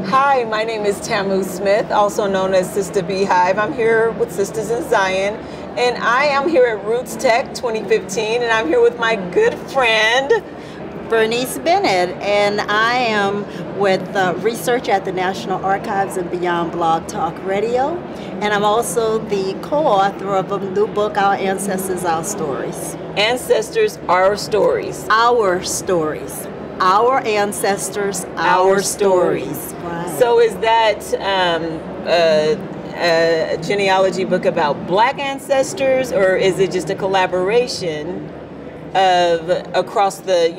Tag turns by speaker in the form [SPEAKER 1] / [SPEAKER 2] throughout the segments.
[SPEAKER 1] Hi, my name is Tamu Smith, also known as Sister Beehive. I'm here with SistasinZion, and I am here at Roots Tech 2015, and I'm here with my good friend,
[SPEAKER 2] Bernice Bennett, and I am with research at the National Archives and Beyond Blogtalkradio, and I'm also the co-author of a new book, Our Ancestors, Our Stories.
[SPEAKER 1] Ancestors, Our Stories.
[SPEAKER 2] Our stories. Our ancestors, our stories. Right.
[SPEAKER 1] So is that a genealogy book about Black ancestors, or is it just a collaboration of across the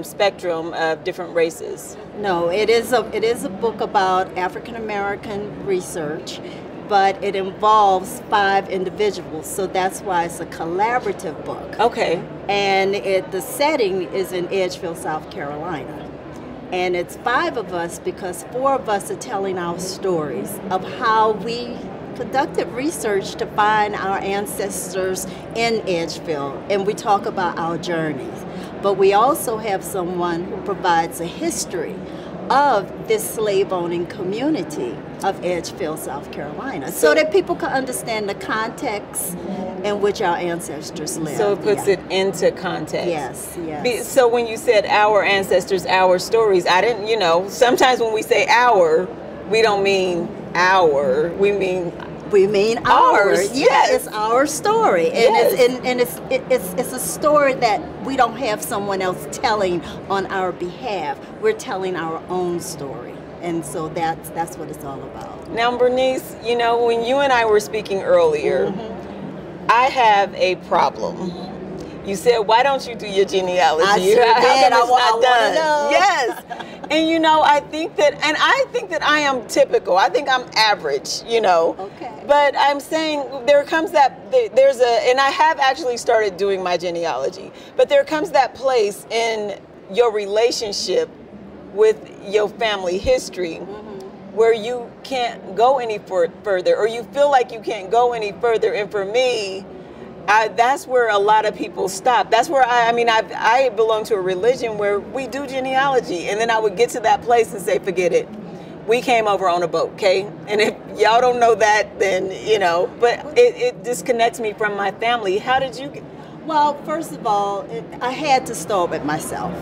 [SPEAKER 1] spectrum of different races?
[SPEAKER 2] No, it is a book about African American research, but it involves 5 individuals, so that's why it's a collaborative book.
[SPEAKER 1] Okay.
[SPEAKER 2] And the setting is in Edgefield, South Carolina. And it's 5 of us because 4 of us are telling our stories of how we conducted research to find our ancestors in Edgefield, and we talk about our journeys. But we also have someone who provides a history of this slave-owning community of Edgefield, South Carolina, so that people can understand the context in which our ancestors lived.
[SPEAKER 1] So it puts it into context.
[SPEAKER 2] Yes, yes.
[SPEAKER 1] So when you said our ancestors, our stories, I didn't, sometimes when we say our, we don't mean our, we mean
[SPEAKER 2] ours. Yeah,
[SPEAKER 1] yes.
[SPEAKER 2] It's our story, and
[SPEAKER 1] yes.
[SPEAKER 2] it's a story that we don't have someone else telling on our behalf. We're telling our own story, and so that's what it's all about.
[SPEAKER 1] Now, Bernice, when you and I were speaking earlier, I have a problem. You said, "Why don't you do your genealogy?"
[SPEAKER 2] I sure did. I want to know.
[SPEAKER 1] Yes. And I think that I am typical. I think I'm average,
[SPEAKER 2] Okay.
[SPEAKER 1] But I'm saying there comes and I have actually started doing my genealogy, but there comes that place in your relationship with your family history where you can't go any further, or you feel like you can't go any further. And for me, that's where a lot of people stop. That's where I belong to a religion where we do genealogy, and then I would get to that place and say, forget it. We came over on a boat, okay? And if y'all don't know that, then, but it disconnects me from my family. How did you
[SPEAKER 2] Well, first of all, I had to start with myself.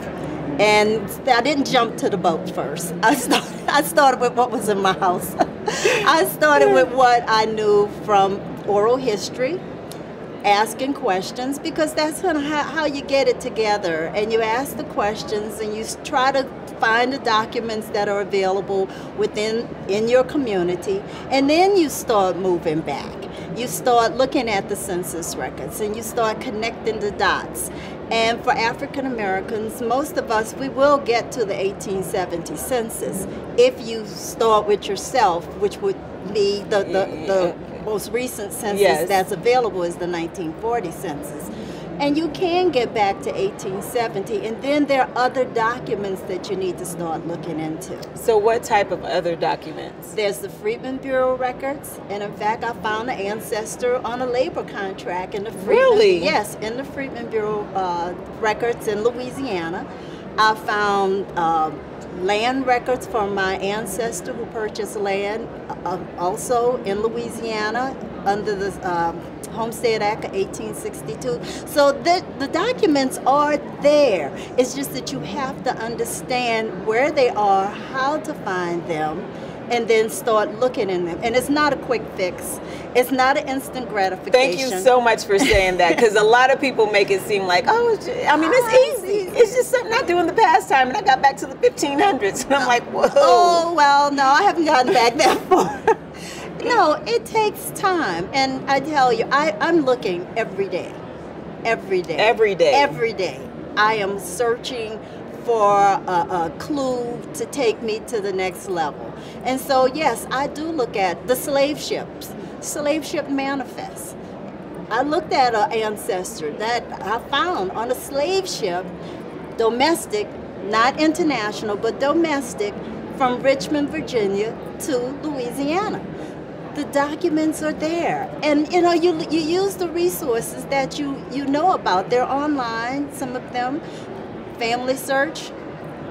[SPEAKER 2] And I didn't jump to the boat first. I started with what was in my house. I started with what I knew from oral history, asking questions, because that's how you get it together. And you ask the questions and you try to find the documents that are available in your community, and then you start moving back. You start looking at the census records and you start connecting the dots. And for African Americans, most of us, we will get to the 1870 census if you start with yourself, which would be the most recent census that's available is the 1940 census. And you can get back to 1870, and then there are other documents that you need to start looking into.
[SPEAKER 1] So what type of other documents?
[SPEAKER 2] There's the Freedmen Bureau records, and in fact, I found an ancestor on a labor contract in the
[SPEAKER 1] Really?
[SPEAKER 2] Yes, in the Freedmen Bureau records in Louisiana. I found land records from my ancestor who purchased land also in Louisiana under the Homestead Act of 1862. So the documents are there. It's just that you have to understand where they are, how to find them, and then start looking in them. And it's not a quick fix. It's not an instant gratification.
[SPEAKER 1] Thank you so much for saying that, because a lot of people make it seem like, it's easy. It's just something I do in the pastime, and I got back to the 1500s. And I'm like, whoa.
[SPEAKER 2] Oh, well, no, I haven't gotten back that far. No, it takes time. And I tell you, I'm looking every day. Every day.
[SPEAKER 1] Every day.
[SPEAKER 2] Every day. I am searching for a clue to take me to the next level. And so, yes, I do look at the slave ships, slave ship manifests. I looked at an ancestor that I found on a slave ship, domestic, not international, but domestic, from Richmond, Virginia to Louisiana. The documents are there, and you use the resources that you know about. They're online, some of them. Family Search,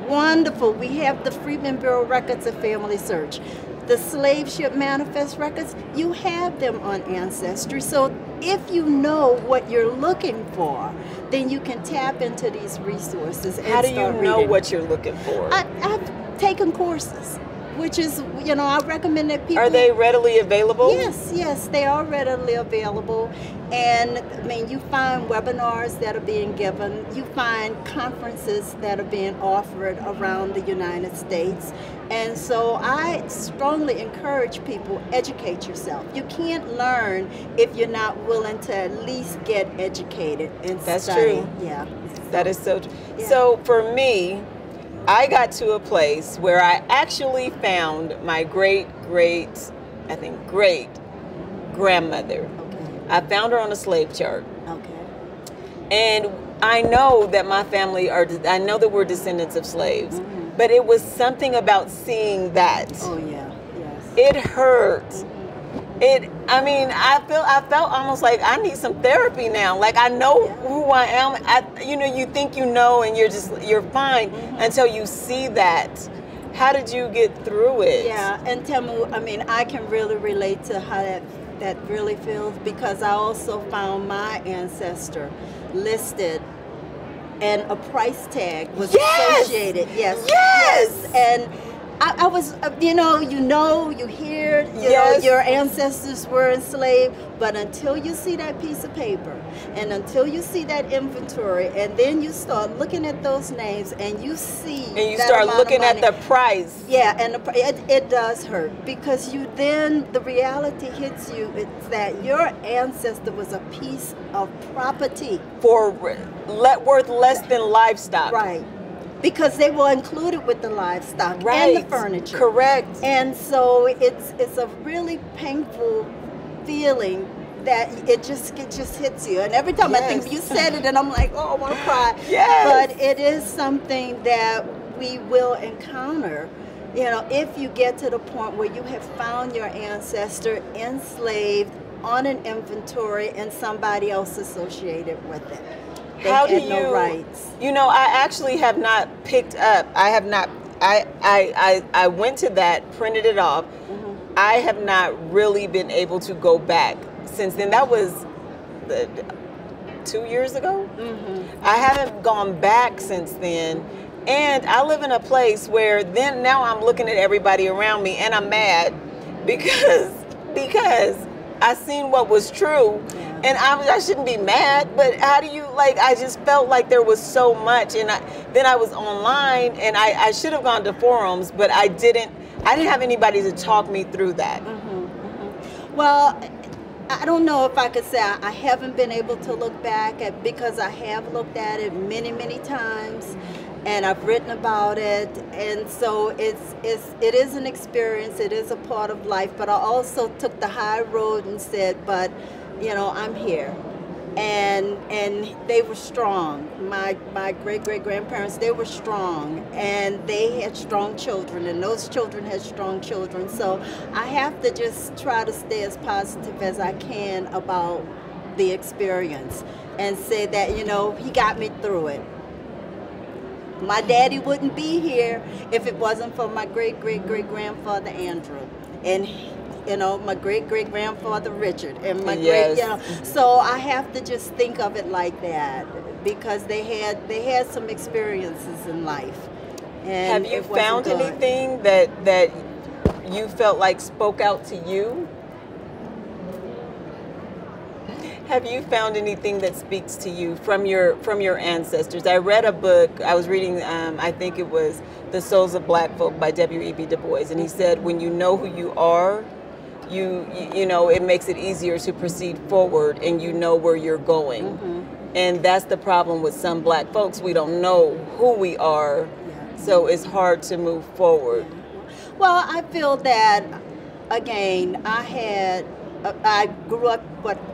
[SPEAKER 2] wonderful. We have the Freedmen Bureau Records of Family Search. The slave ship manifest records, you have them on Ancestry. So if you know what you're looking for, then you can tap into these resources and
[SPEAKER 1] How do you
[SPEAKER 2] start
[SPEAKER 1] know
[SPEAKER 2] reading.
[SPEAKER 1] what you're looking for?
[SPEAKER 2] I've taken courses, which is, I recommend that people...
[SPEAKER 1] Are they readily available?
[SPEAKER 2] Yes, they are readily available. And I mean, you find webinars that are being given, you find conferences that are being offered around the United States. And so I strongly encourage people, educate yourself. You can't learn if you're not willing to at least get educated and
[SPEAKER 1] That's
[SPEAKER 2] study.
[SPEAKER 1] true.
[SPEAKER 2] Yeah.
[SPEAKER 1] That is so true.
[SPEAKER 2] Yeah.
[SPEAKER 1] So for me, I got to a place where I actually found my great grandmother.
[SPEAKER 2] Okay.
[SPEAKER 1] I found her on a slave chart.
[SPEAKER 2] Okay.
[SPEAKER 1] And I know that my family I know that we're descendants of slaves, but it was something about seeing that.
[SPEAKER 2] Oh yeah, yes.
[SPEAKER 1] It hurt. I felt almost like I need some therapy now. Like I know who I am. You think you know and you're fine until you see that. How did you get through it?
[SPEAKER 2] Yeah, and Tamu, I can really relate to how that really feels, because I also found my ancestor listed and a price tag was associated. Yes. And I was, you hear, your ancestors were enslaved, but until you see that piece of paper and until you see that inventory, and then you start looking at those names and you see,
[SPEAKER 1] and you start looking at the price.
[SPEAKER 2] Yeah, and it does hurt, because the reality hits you. It's that your ancestor was a piece of property
[SPEAKER 1] worth less than livestock.
[SPEAKER 2] Right. Because they were included with the livestock and the furniture.
[SPEAKER 1] Correct.
[SPEAKER 2] And so it's a really painful feeling that it just hits you. And every time I think you said it, and I'm like, oh, I want to cry.
[SPEAKER 1] Yes.
[SPEAKER 2] But it is something that we will encounter, if you get to the point where you have found your ancestor enslaved on an inventory and somebody else associated with it. They
[SPEAKER 1] How
[SPEAKER 2] had
[SPEAKER 1] do
[SPEAKER 2] no rights.
[SPEAKER 1] I actually have not picked up. I have not. I went to that, printed it off. I have not really been able to go back since then. That was 2 years ago. I haven't gone back since then. And I live in a place where now I'm looking at everybody around me and I'm mad because I seen what was true. And I shouldn't be mad, but how do you, I just felt like there was so much. And then I was online, and I should have gone to forums, but I didn't have anybody to talk me through that.
[SPEAKER 2] Well, I don't know if I could say I haven't been able to look back because I have looked at it many, many times, and I've written about it. And so it is an experience, it is a part of life, but I also took the high road and said, but I'm here. And they were strong. My great-great-grandparents, they were strong, and they had strong children, and those children had strong children. So I have to just try to stay as positive as I can about the experience and say that, he got me through it. My daddy wouldn't be here if it wasn't for my great-great-great-grandfather Andrew, and my great-great-grandfather Richard, and my so I have to just think of it like that, because they had some experiences in life. And
[SPEAKER 1] have you found anything that you felt like spoke out to you? Have you found anything that speaks to you from your ancestors? I read a book. I was reading. I think it was The Souls of Black Folk by W.E.B. Du Bois, and he said, when you know who you are, it makes it easier to proceed forward, and you know where you're going. And that's the problem with some black folks. We don't know who we are, so it's hard to move forward.
[SPEAKER 2] Well, I feel that, again, I grew up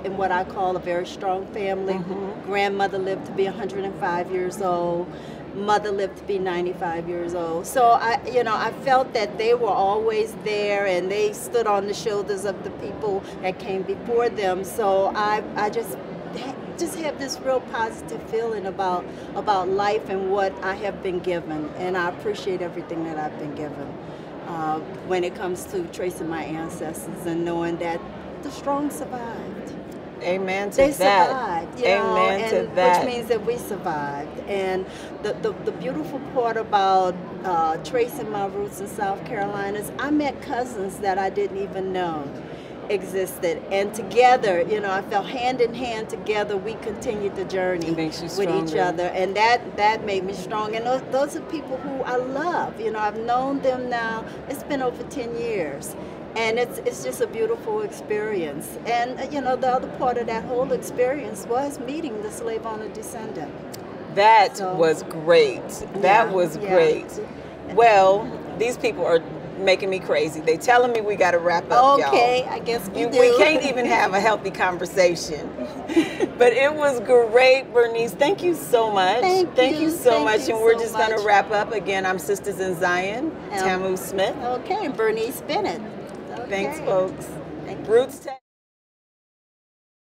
[SPEAKER 2] in what I call a very strong family. Grandmother lived to be 105 years old. Mother lived to be 95 years old. So I felt that they were always there, and they stood on the shoulders of the people that came before them. So I just just have this real positive feeling about life and what I have been given, and I appreciate everything that I've been given when it comes to tracing my ancestors and knowing that the strong survived.
[SPEAKER 1] Amen to
[SPEAKER 2] they
[SPEAKER 1] that.
[SPEAKER 2] Survived, you
[SPEAKER 1] Amen
[SPEAKER 2] know,
[SPEAKER 1] to that.
[SPEAKER 2] Which means that we survived. And the beautiful part about tracing my roots in South Carolina is I met cousins that I didn't even know existed, and together, you know, I felt hand in hand together. We continued the journey with each other, and that made me strong. And those are people who I love. You know, I've known them now. It's been over 10 years. And it's just a beautiful experience. And, you know, the other part of that whole experience was meeting the slave owner descendant.
[SPEAKER 1] That was great. That was great. Well, these people are making me crazy. They telling me we got to wrap up, y'all.
[SPEAKER 2] Okay, I guess we do.
[SPEAKER 1] We can't even have a healthy conversation. But it was great, Bernice. Thank you so much. Thank you so much. And we're just going to wrap up. Again, I'm SistasinZion, Tamu Smith.
[SPEAKER 2] Okay, and Bernice Bennett.
[SPEAKER 1] Thanks, folks. Roots Tech.